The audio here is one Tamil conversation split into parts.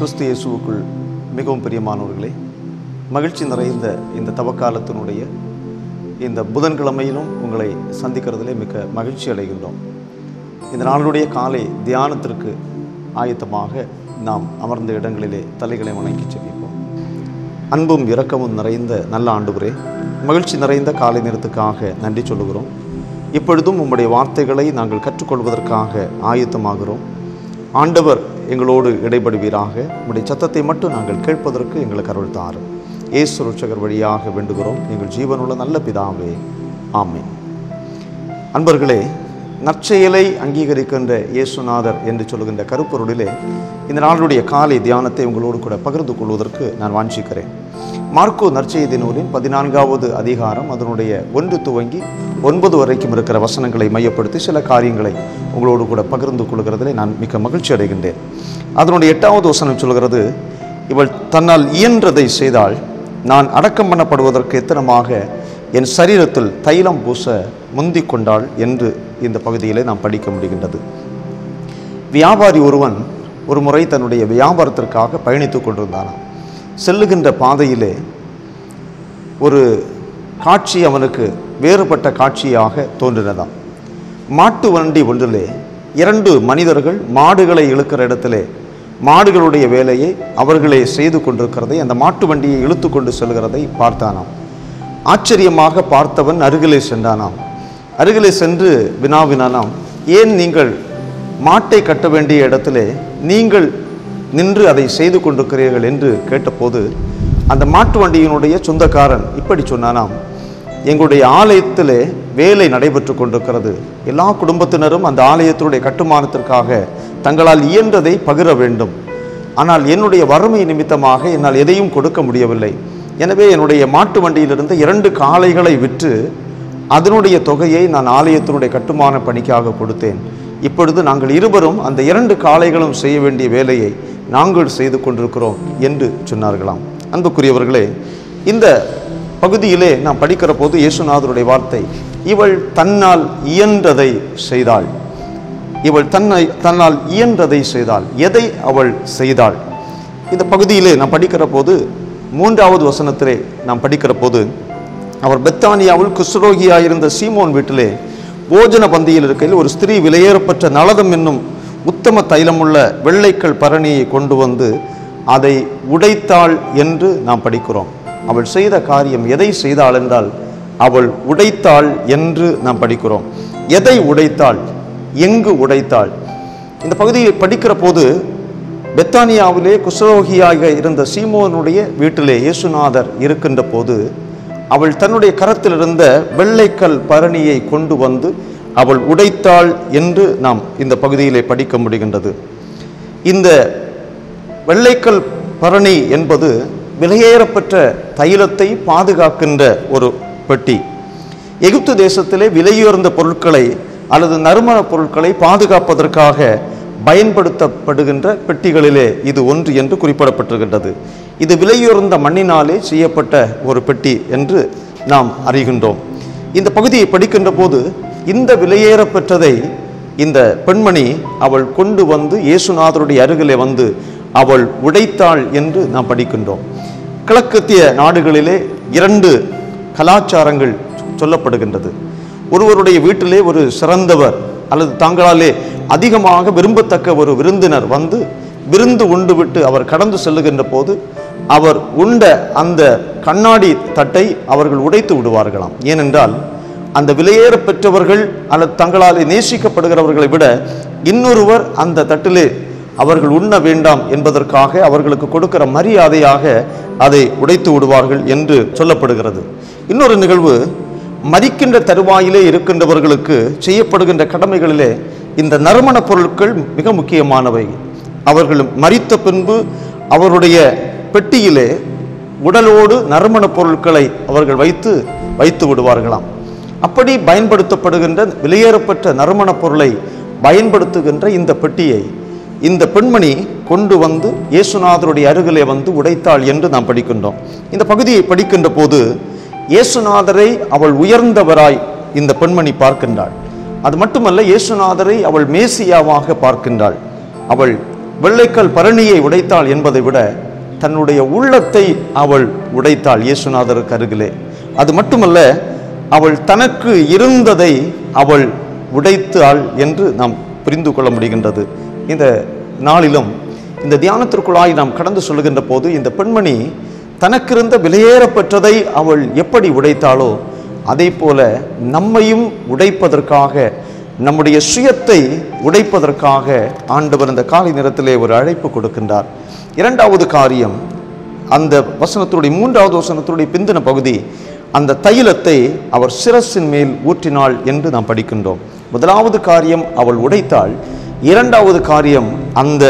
கிறிஸ்து இயேசுவுக்குள் மிகவும் பிரியமானவர்களே, மகிழ்ச்சி நிறைந்த இந்த தவக்காலத்தினுடைய இந்த புதன்கிழமையிலும் உங்களை சந்திக்கிறதிலே மிக மகிழ்ச்சி அடைகின்றோம். இந்த நாளுடைய காலை தியானத்திற்கு ஆயத்தமாக நாம் அமர்ந்த இடங்களிலே தலைகளை வணங்கி செபிப்போம். அன்பும் இரக்கமும் நிறைந்த நல்ல ஆண்டவரே, மகிழ்ச்சி நிறைந்த காலை நேரத்துக்காக நன்றி சொல்லுகிறோம். இப்பொழுதும் உம்முடைய வார்த்தைகளை நாங்கள் கற்றுக்கொள்வதற்காக ஆயத்தமாகிறோம். ஆண்டவர் எங்களோடு இடைபடுவீராக. உம்முடைய சத்தத்தை மட்டும் நாங்கள் கேட்பதற்கு எங்களுக்கு அருள் தாரும். இயேசு ரட்சகர் வழியாக வேண்டுகிறோம் எங்கள் ஜீவனுள்ள நல்ல பிதாவே, ஆமென். அன்பர்களே, நற்செயலை அங்கீகரிக்கின்ற இயேசுநாதர் என்று சொல்லுகின்ற கருப்பொருளிலே இந்த நாளுடைய காலை தியானத்தை உங்களோடு கூட பகிர்ந்து கொள்வதற்கு நான் வாஞ்சிக்கிறேன். மார்க்கு நற்செய்தி நூலின் 14வது அதிகாரம் அதனுடைய 1 துவங்கி 9 வரைக்கும் இருக்கிற வசனங்களை மையப்படுத்தி சில காரியங்களை உங்களோடு கூட பகிர்ந்து கொள்கிறதிலே நான் மிக மகிழ்ச்சி அடைகின்றேன். அதனுடைய 8வது வசனம் சொல்கிறது, இவள் தன்னால் இயன்றதை செய்தால் நான் அடக்கம் பண்ணப்படுவதற்கு எத்தனமாக என் சரீரத்தில் தைலம் பூச முந்திக் கொண்டாள் என்று இந்த பகுதியிலே நாம் படிக்க முடிகின்றது. வியாபாரி ஒருவன் ஒரு முறை தன்னுடைய வியாபாரத்திற்காக பயணித்து கொண்டிருந்தானாம். செல்லுகின்ற பாதையிலே ஒரு காட்சி அவனுக்கு வேறுபட்ட காட்சியாக தோன்றினதாம். மாட்டு வண்டி ஒன்றிலே 2 மனிதர்கள் மாடுகளை இழுக்கிற இடத்திலே மாடுகளுடைய வேலையை அவர்களே செய்து கொண்டிருக்கிறதை, அந்த மாட்டு வண்டியை இழுத்து கொண்டு செல்கிறதை பார்த்தானாம். ஆச்சரியமாக பார்த்தவன் அருகிலே சென்றானாம். அருகிலே சென்று வினாவினானாம், ஏன் நீங்கள் மாட்டை கட்ட வேண்டிய இடத்திலே நீங்கள் நின்று அதை செய்து கொண்டிருக்கிறீர்கள் என்று கேட்டபோது அந்த மாட்டு வண்டியினுடைய சொந்தக்காரன் இப்படி சொன்னானாம், எங்களுடைய ஆலயத்திலே வேலை நடைபெற்று கொண்டிருக்கிறது. எல்லா குடும்பத்தினரும் அந்த ஆலயத்தினுடைய கட்டுமானத்திற்காக தங்களால் இயன்றதை பகிர வேண்டும். ஆனால் என்னுடைய வறுமை நிமித்தமாக என்னால் எதையும் கொடுக்க முடியவில்லை. எனவே என்னுடைய மாட்டு வண்டியிலிருந்து 2 காளைகளை விற்று அதனுடைய தொகையை நான் ஆலயத்தினுடைய கட்டுமான பணிக்காக கொடுத்தேன். இப்பொழுது நாங்கள் இருவரும் அந்த 2 காளைகளும் செய்ய வேண்டிய வேலையை நாங்கள் செய்து கொண்டிருக்கிறோம் என்று சொன்னார்களாம். அன்புக்குரியவர்களே, இந்த பகுதியிலே நாம் படிக்கிற போது இயேசுநாதருடைய வார்த்தை, இவள் தன்னால் இயன்றதை செய்தாள். இவள் தன்னால் இயன்றதை செய்தாள். எதை அவள் செய்தாள்? இந்த பகுதியிலே நாம் படிக்கிற போது 3வது வசனத்திலே நாம் படிக்கிற போது, அவர் பெத்தானியாவில் குஷ்டரோகியாயிருந்த சீமோன் வீட்டிலே போஜன பந்தியில் இருக்கையில் ஒரு ஸ்திரீ விலையேறப்பட்ட நளதம் என்னும் உத்தம தைலமுள்ள வெள்ளைக்கல் பரணியை கொண்டு வந்து அதை உடைத்தாள் என்று நாம் படிக்கிறோம். அவள் செய்த காரியம் எதை செய்தாள் என்றால் அவள் உடைத்தாள் என்று நாம் படிக்கிறோம். எதை உடைத்தாள்? எங்கு உடைத்தாள்? இந்த பகுதியை படிக்கிற போது பெத்தானியாவிலே குஷ்டரோகியாக இருந்த சீமோனுடைய வீட்டிலே இயேசுநாதர் இருக்கின்ற போது அவள் தன்னுடைய கரத்தில் இருந்த வெள்ளைக்கல் பரணியை கொண்டு வந்து அவள் உடைத்தாள் என்று நாம் இந்த பகுதியிலே படிக்க முடிகின்றது. இந்த வெள்ளைக்கல் பரணி என்பது விலையேறப்பட்ட தைலத்தை பாதுகாக்கின்ற ஒரு பெட்டி. எகிப்து தேசத்திலே விலையுயர்ந்த பொருட்களை அல்லது நறுமண பொருட்களை பாதுகாப்பதற்காக பயன்படுத்தப்படுகின்ற பெட்டிகளிலே இது ஒன்று என்று குறிப்பிடப்பட்டிருக்கின்றது. இது விலையுயர்ந்த மண்ணினாலே செய்யப்பட்ட ஒரு பெட்டி என்று நாம் அறிகின்றோம். இந்த பகுதியை படிக்கின்ற போது இந்த விலையேறப்பெற்றதை இந்த பெண்மணி அவள் கொண்டு வந்து இயேசுநாதருடைய அருகிலே வந்து அவள் உடைத்தாள் என்று நாம் படிக்கின்றோம். கிழக்கத்திய நாடுகளிலே 2 கலாச்சாரங்கள் சொல்லப்படுகின்றது. ஒருவருடைய வீட்டிலே ஒரு சிறந்தவர் அல்லது தாங்களாலே அதிகமாக விரும்பத்தக்க ஒரு விருந்தினர் வந்து விருந்து உண்டு விட்டு அவர் கடந்து செல்லுகின்ற போது அவர் உண்ட அந்த கண்ணாடி தட்டை அவர்கள் உடைத்து விடுவார்களாம். ஏனென்றால் அந்த விலையேற பெற்றவர்கள் அல்லது தங்களாலே நேசிக்கப்படுகிறவர்களை விட இன்னொருவர் அந்த தட்டிலே அவர்கள் உண்ண வேண்டாம் என்பதற்காக அவர்களுக்கு கொடுக்கிற மரியாதையாக அதை உடைத்து விடுவார்கள் என்று சொல்லப்படுகிறது. இன்னொரு நிகழ்வு, மரிக்கின்ற தருவாயிலே இருக்கின்றவர்களுக்கு செய்யப்படுகின்ற கடமைகளிலே இந்த நறுமண பொருட்கள் மிக முக்கியமானவை. அவர்கள் மரித்த பின்பு அவருடைய பெட்டியிலே உடலோடு நறுமண பொருட்களை அவர்கள் வைத்து விடுவார்களாம். அப்படி பயன்படுத்தப்படுகின்ற விலையேறப்பட்ட நறுமண பொருளை பயன்படுத்துகின்ற இந்த பெட்டியை இந்த பெண்மணி கொண்டு வந்து இயேசுநாதருடைய அருகிலே வந்து உடைத்தாள் என்று நாம் படிக்கின்றோம். இந்த பகுதியை படிக்கின்ற போது இயேசுநாதரை அவள் உயர்ந்தவராய் இந்த பெண்மணி பார்க்கின்றாள். அது மட்டுமல்ல, இயேசுநாதரை அவள் மேசியாவாக பார்க்கின்றாள். அவள் வெள்ளைக்கல் பரணியை உடைத்தாள் என்பதை விட தன்னுடைய உள்ளத்தை அவள் உடைத்தாள் இயேசுநாதருக்கு அருகிலே. அது மட்டுமல்ல, அவள் தனக்கு இருந்ததை அவள் உடைத்தாள் என்று நாம் புரிந்து கொள்ள முடிகின்றது. இந்த நாளிலும் இந்த தியானத்திற்குள்ளாய் நாம் கடந்து சொல்லுகின்ற போது இந்த பெண்மணி தனக்கிருந்த விலையேறப்பெற்றதை அவள் எப்படி உடைத்தாளோ அதே போல நம்மையும் உடைப்பதற்காக, நம்முடைய சுயத்தை உடைப்பதற்காக ஆண்டவர் இந்த காலை நேரத்திலே ஒரு அழைப்பு கொடுக்கின்றார். இரண்டாவது காரியம், அந்த வசனத்துடைய 3வது வசனத்துடைய பிந்தின பகுதி, அந்த தைலத்தை அவர் சிரசின் மேல் ஊற்றினாள் என்று நாம் படிக்கின்றோம். முதலாவது காரியம் அவள் உடைத்தாள். இரண்டாவது காரியம், அந்த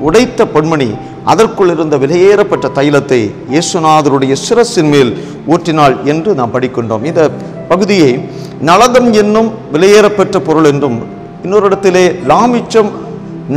உடைத்த பெண்மணி அதற்குள் இருந்த விலையேறப்பட்ட தைலத்தை இயேசுநாதருடைய சிரசின் மேல் ஊற்றினாள் என்று நாம் படிக்கின்றோம். இந்த பகுதியை நளதம் என்னும் விலையேறப்பெற்ற பொருள் என்றும், இன்னொரு இடத்திலே லாமிச்சம்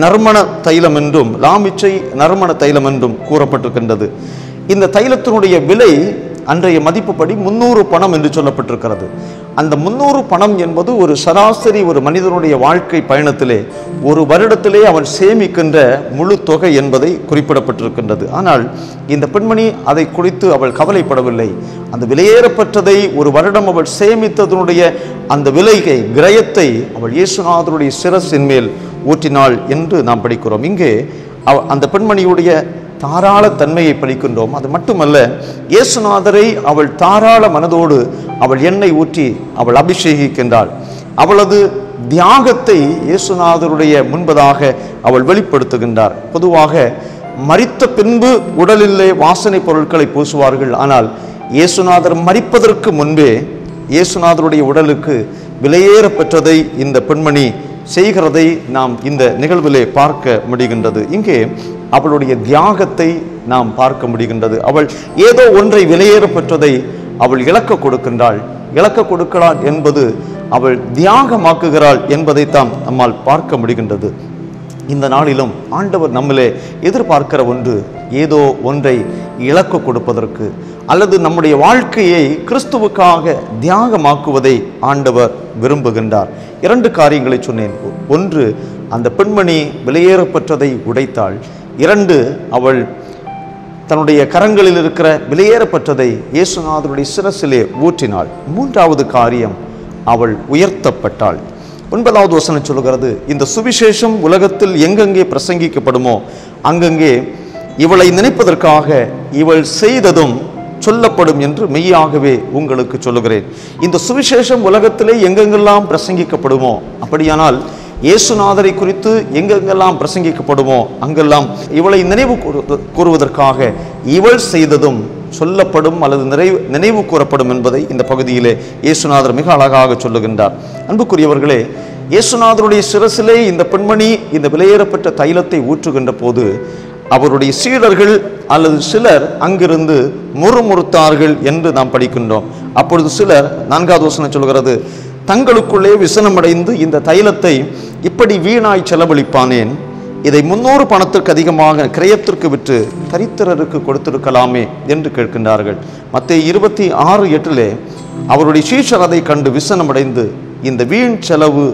நறுமண தைலம் என்றும், லாமிச்சை நறுமண தைலம் என்றும் கூறப்பட்டிருக்கின்றது. இந்த தைலத்தினுடைய விலை அன்றைய மதிப்புப்படி 300 பணம் என்று சொல்லப்பட்டிருக்கிறது. அந்த 300 பணம் என்பது ஒரு சராசரி ஒரு மனிதனுடைய வாழ்க்கை பயணத்திலே ஒரு வருடத்திலே அவன் சேமிக்கின்ற முழு தொகை என்பதை குறிப்பிடப்பட்டிருக்கின்றது. ஆனால் இந்த பெண்மணி அதை குறித்து அவள் கவலைப்படவில்லை. அந்த விலையேறப்பட்டதை ஒரு வருடம் அவள் சேமித்ததனுடைய அந்த விலையை, கிரயத்தை அவள் இயேசுநாதருடைய சிரசின் மேல் ஊற்றினாள் என்று நாம் படிக்கிறோம். இங்கே அந்த பெண்மணியுடைய தாராள தன்மையை படிக்கின்றோம். அது மட்டுமல்ல, இயேசுநாதரை அவள் தாராள மனதோடு அவள் எண்ணெய் ஊற்றி அவள் அபிஷேகிக்கின்றாள். அவளது தியாகத்தை இயேசுநாதருடைய முன்பதாக அவள் வெளிப்படுத்துகின்றார். பொதுவாக மரித்த பின்பு உடலிலே வாசனை பொருட்களை பூசுவார்கள். ஆனால் இயேசுநாதர் மரிப்பதற்கு முன்பே இயேசுநாதருடைய உடலுக்கு விலையேறப்பெற்றதை இந்த பெண்மணி செய்கிறதை நாம் இந்த நிகழ்விலே பார்க்க முடிகின்றது. இங்கே அவளுடைய தியாகத்தை நாம் பார்க்க முடிகின்றது. அவள் ஏதோ ஒன்றை விலையேறப்பெற்றதை அவள் இழக்க கொடுக்கின்றாள். இழக்க கொடுக்கிறாள் என்பது அவள் தியாகமாக்குகிறாள் என்பதைத்தான் நம்மால் பார்க்க முடிகின்றது. இந்த நாளிலும் ஆண்டவர் நம்மளே எதிர்பார்க்கிற ஒன்று, ஏதோ ஒன்றை இழக்க கொடுப்பதற்கு அல்லது நம்முடைய வாழ்க்கையை கிறிஸ்துவுக்காக தியாகமாக்குவதை ஆண்டவர் விரும்புகின்றார். 2 காரியங்களை சொன்னேன். 1, அந்த பெண்மணி விலையேறப்பெற்றதை உடைத்தாள். 2, அவள் தன்னுடைய கரங்களில் இருக்கிற விலையேறப்பெற்றதை இயேசுநாதருடைய சிரசிலே ஊற்றினாள். 3வது காரியம், அவள் உயர்த்தப்பட்டாள். 9வது வசனம் சொல்லுகிறது, இந்த சுவிசேஷம் உலகத்தில் எங்கெங்கே பிரசங்கிக்கப்படுமோ அங்கங்கே இவளை நினைப்பதற்காக இவள் செய்ததும் சொல்லப்படும் என்று மெய்யாகவே உங்களுக்கு சொல்லுகிறேன். இந்த சுவிசேஷம் உலகத்திலே எங்கெங்கெல்லாம் பிரசங்கிக்கப்படுமோ, அப்படியானால் இயேசுநாதரை குறித்து எங்கெங்கெல்லாம் பிரசங்கிக்கப்படுமோ அங்கெல்லாம் இவளை நினைவு கூறுவதற்காக இவள் செய்ததும் சொல்லப்படும் அல்லது நினைவு கூறப்படும் என்பதை இந்த பகுதியிலே இயேசுநாதர் மிக அழகாக சொல்லுகின்றார். அன்புக்குரியவர்களே, இயேசுநாதருடைய சிரசிலே இந்த பெண்மணி இந்த விலையேறப்பட்ட தைலத்தை ஊற்றுகின்ற போது அவருடைய சீடர்கள் அல்லது சிலர் அங்கிருந்து முறுமுறுத்தார்கள் என்று நாம் படிக்கின்றோம். அப்பொழுது சிலர், 4வது வசனம் சொல்கிறது, தங்களுக்குள்ளே விசனமடைந்து இந்த தைலத்தை இப்படி வீணாய் செலவழிப்பானேன், இதை 300 பணத்திற்கு அதிகமாக கிரயத்திற்கு விற்று தரித்திரருக்கு கொடுத்திருக்கலாமே என்று கேட்கின்றார்கள். மத்தேயு 26:8 அவருடைய சீஷர் அதை கண்டு விசனமடைந்து இந்த வீண் செலவு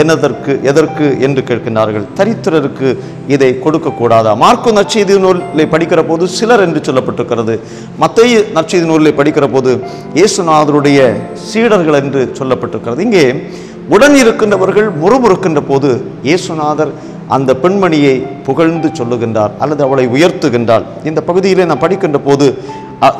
எதற்கு என்று கேட்கின்றார்கள். தரித்திரருக்கு இதை கொடுக்க கூடாதா? மார்க்கு நற்செய்தி நூலை படிக்கிற போது சிலர் என்று சொல்லப்பட்டிருக்கிறது. மத்தேயு நற்செய்தி நூலை படிக்கிற போது இயேசுநாதருடைய சீடர்கள் என்று சொல்லப்பட்டிருக்கிறது. இங்கே உடன் இருக்கின்றவர்கள் முறுமுறுக்கின்ற போது இயேசுநாதர் அந்த பெண்மணியை புகழ்ந்து சொல்லுகின்றார் அல்லது அவளை உயர்த்துகின்றார். இந்த பகுதியிலே நான் படிக்கின்ற போது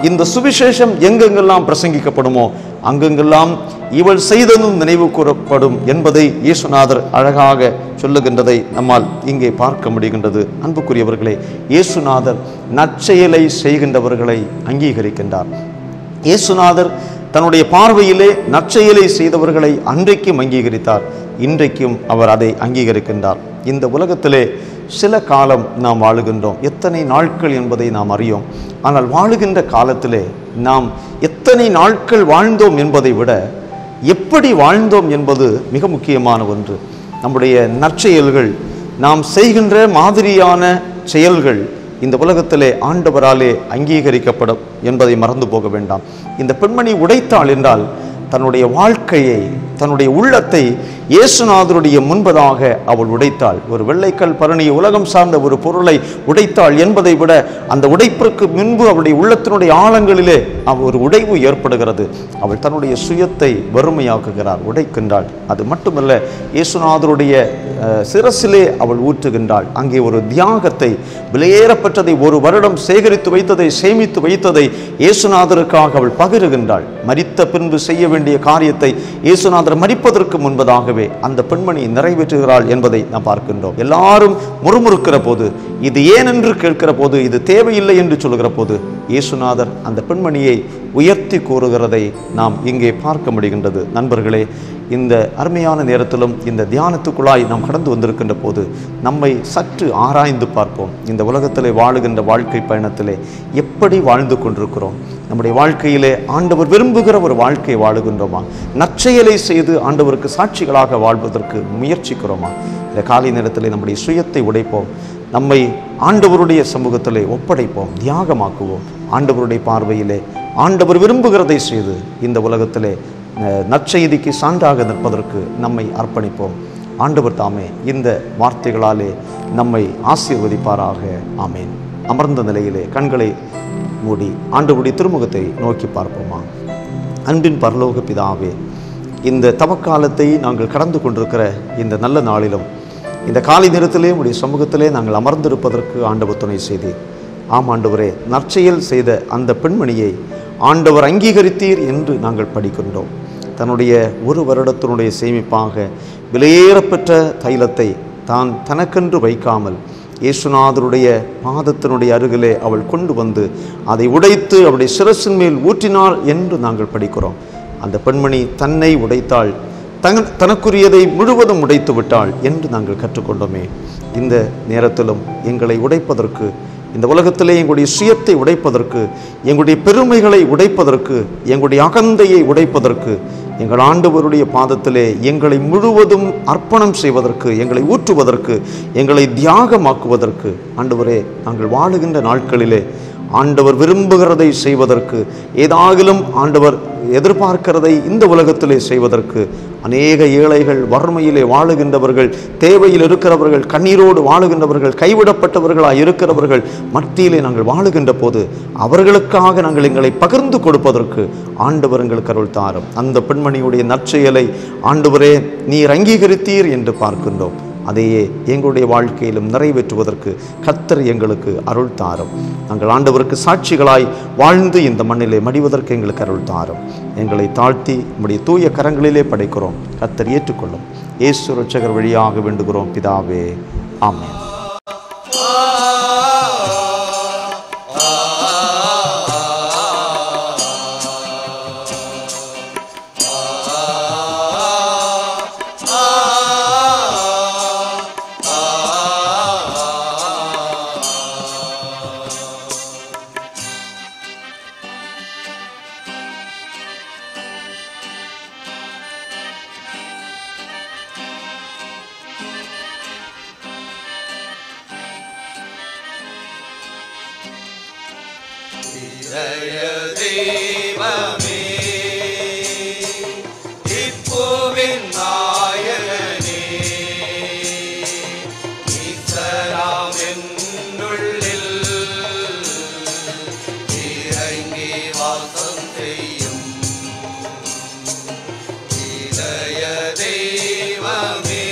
இந்த சுவிசேஷம் எங்கெங்கெல்லாம் பிரசங்கிக்கப்படுமோ அங்கெங்கெல்லாம் இவள் செய்ததும் நினைவு கூறப்படும் என்பதை இயேசுநாதர் அழகாக சொல்லுகின்றதை நம்மால் இங்கே பார்க்க முடிகின்றது. அன்புக்குரியவர்களே, இயேசுநாதர் நற்செயலை செய்கின்றவர்களை அங்கீகரிக்கின்றார். இயேசுநாதர் தன்னுடைய பார்வையிலே நற்செயலை செய்தவர்களை அன்றைக்கும் அங்கீகரித்தார், இன்றைக்கும் அவர் அதை அங்கீகரிக்கின்றார். இந்த உலகத்திலே சில காலம் நாம் வாழுகின்றோம். எத்தனை நாட்கள் என்பதை நாம் அறியோம். ஆனால் வாழுகின்ற காலத்திலே நாம் எத்தனை நாட்கள் வாழ்ந்தோம் என்பதை விட எப்படி வாழ்ந்தோம் என்பது மிக முக்கியமான ஒன்று. நம்முடைய நற்செயல்கள், நாம் செய்கின்ற மாதிரியான செயல்கள் இந்த உலகத்திலே ஆண்டவராலே அங்கீகரிக்கப்படும் என்பதை மறந்து போக வேண்டாம். இந்த பெண்மணி உடைத்தாள் என்றால் தன்னுடைய வாழ்க்கையை, தன்னுடைய உள்ளத்தை இயேசுநாதருடைய முன்பதாக அவள் உடைத்தாள். ஒரு வெள்ளைக்கல் பரணி உலகம் சார்ந்த ஒரு பொருளை உடைத்தாள் என்பதை விட அந்த உடைப்பிற்கு முன்பு அவளுடைய உள்ளத்தினுடைய ஆழங்களிலே ஒரு உடைவு ஏற்படுகிறது. அவள் தன்னுடைய சுயத்தை வறுமையாக்குகிறாள், உடைக்கின்றாள். அது மட்டுமல்ல, இயேசுநாதருடைய சிரசிலே அவள் ஊற்றுகின்றாள். அங்கே ஒரு தியாகத்தை, விலையேறப்பட்டதை, ஒரு வருடம் சேகரித்து வைத்ததை, சேமித்து வைத்ததை இயேசுநாதருக்காக அவள் பகிருகின்றாள். மரித்த பின்பு செய்ய வேண்டிய காரியத்தை இயேசுநாதர் மரிப்பதற்கு முன்பதாகவே அந்த பெண்மணி நிறைவேற்றுகிறாள் என்பதை நாம் பார்க்கின்றோம். எல்லாரும் முறுமுறுக்கிற போது, இது ஏன் என்று கேட்கிற போது, இது தேவையில்லை என்று சொல்கிற போது, இயேசுநாதர் அந்த பெண்மணியை உயர்த்தி கூறுகிறதை நாம் இங்கே பார்க்க முடிகின்றது. நண்பர்களே, இந்த அருமையான நேரத்திலும் இந்த தியானத்துக்குள்ளாய் நாம் கடந்து வந்திருக்கின்ற போது நம்மை சற்று ஆராய்ந்து பார்ப்போம். இந்த உலகத்திலே வாழுகின்ற வாழ்க்கை பயணத்திலே எப்படி வாழ்ந்து கொண்டிருக்கிறோம்? நம்முடைய வாழ்க்கையிலே ஆண்டவர் விரும்புகிற ஒரு வாழ்க்கையை வாழுகின்றோமா? நற்செயலை செய்து ஆண்டவருக்கு சாட்சிகளாக வாழ்வதற்கு முயற்சிக்கிறோமா? இந்த காலை நேரத்திலே நம்முடைய சுயத்தை உடைப்போம், நம்மை ஆண்டவருடைய சமூகத்திலே ஒப்படைப்போம், தியாகமாக்குவோம். ஆண்டவருடைய பார்வையிலே ஆண்டவர் விரும்புகிறதை செய்து இந்த உலகத்திலே நற்செய்திக்கு சான்றாக நிற்பதற்கு நம்மை அர்ப்பணிப்போம். ஆண்டவர் தாமே இந்த வார்த்தைகளாலே நம்மை ஆசீர்வதிப்பாராக. ஆமேன். அமர்ந்த நிலையிலே கண்களை மூடி ஆண்டவருடைய திருமுகத்தை நோக்கி பார்ப்போமா? அன்பின் பரலோக பிதாவே, இந்த தவக்காலத்தை நாங்கள் கடந்து கொண்டிருக்கிற இந்த நல்ல நாளிலும் இந்த காலை நேரத்திலே உடைய சமூகத்திலே நாங்கள் அமர்ந்திருப்பதற்கு ஆண்டவர் துணை செய்தீர். ஆம் ஆண்டவரே, நற்செயல் செய்த அந்த பெண்மணியை ஆண்டவர் அங்கீகரித்தீர் என்று நாங்கள் படிக்கின்றோம். தன்னுடைய ஒரு வருடத்தினுடைய சேமிப்பாக விலையேறப்பெற்ற தைலத்தை தான் தனக்கென்று வைக்காமல் இயேசுநாதருடைய பாதத்தினுடைய அருகிலே அவள் கொண்டு வந்து அதை உடைத்து அவருடைய சிரசின் மேல் ஊற்றினாள் என்று நாங்கள் படிக்கிறோம். அந்த பெண்மணி தன்னை உடைத்தாள், தனக்குரியதை முழுவதும் உடைத்து விட்டாள் என்று நாங்கள் கற்றுக்கொண்டோமே. இந்த நேரத்திலும் எங்களை உடைப்பதற்கு, இந்த உலகத்திலே எங்களுடைய சுயத்தை உடைப்பதற்கு, எங்களுடைய பெருமைகளை உடைப்பதற்கு, எங்களுடைய அகந்தையை உடைப்பதற்கு, எங்கள் ஆண்டவருடைய பாதத்திலே எங்களை முழுவதும் அர்ப்பணம் செய்வதற்கு, எங்களை ஊற்றுவதற்கு, எங்களை தியாகமாக்குவதற்கு, ஆண்டவரே, நாங்கள் வாழுகின்ற நாட்களிலே ஆண்டவர் விரும்புகிறதை செய்வதற்கு, ஏதாகிலும் ஆண்டவர் எதிர்பார்க்கிறதை இந்த உலகத்திலே செய்வதற்கு அநேக ஏழைகள், வறுமையிலே வாழுகின்றவர்கள், தேவையில் இருக்கிறவர்கள், கண்ணீரோடு வாழுகின்றவர்கள், கைவிடப்பட்டவர்களாக இருக்கிறவர்கள் மத்தியிலே நாங்கள் வாழுகின்ற போது அவர்களுக்காக நாங்கள் எங்களை பகிர்ந்து கொடுப்பதற்கு ஆண்டவர் எங்களுக்கு அருள் தாரும். அந்த பெண்மணியுடைய நற்செயலை ஆண்டவரே நீர் அங்கீகரித்தீர் என்று பார்க்கின்றோம். அதையே எங்களுடைய வாழ்க்கையிலும் நிறைவேற்றுவதற்கு கர்த்தர் எங்களுக்கு அருள் தாரும். நாங்கள் ஆண்டவருக்கு சாட்சிகளாய் வாழ்ந்து இந்த மண்ணிலே மடிவதற்கு எங்களுக்கு அருள் தாரும். எங்களை தாழ்த்தி நம்முடைய தூய கரங்களிலே படைக்கிறோம். கர்த்தர் ஏற்றுக்கொள்ளும். இயேசு இரட்சகர் வழியாக வேண்டுகிறோம் பிதாவே. ஆமென். தெய்வமே, இப்போவின் நாயகனே, ஈசராம் என்னுள்ளில் இறங்கி வாசம் செய்யும் இதய தெய்வமே,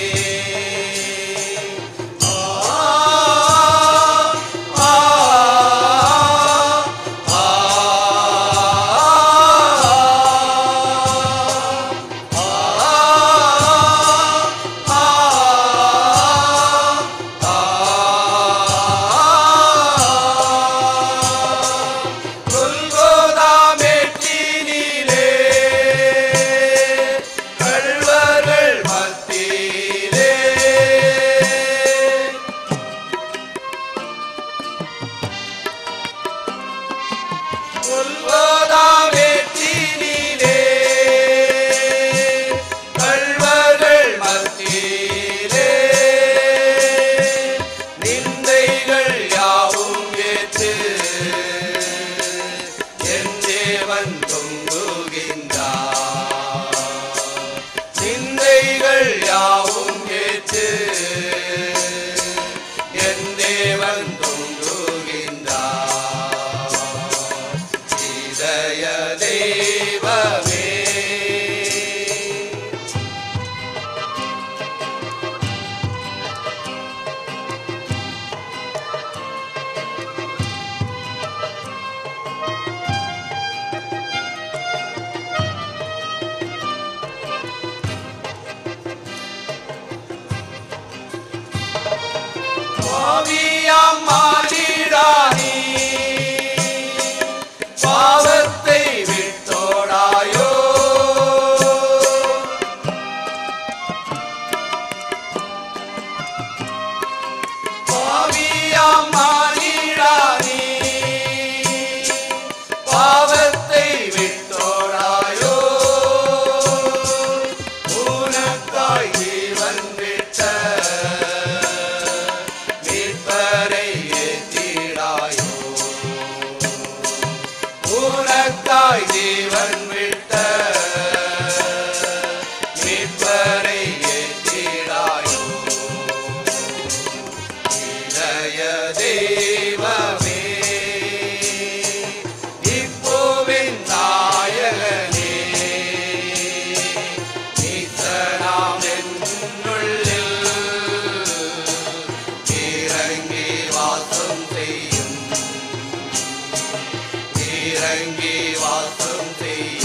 எனக்காய் ஜீவன் விட்ட மீட்பரை ஏற்றிடாயோ இளைய தெய்வமே இப்போவின் நாயகனே நீசனாம் என்னுள்ளில் இறங்கி வாசம் செய்யும் இறங்கி வாசம் செய்யும்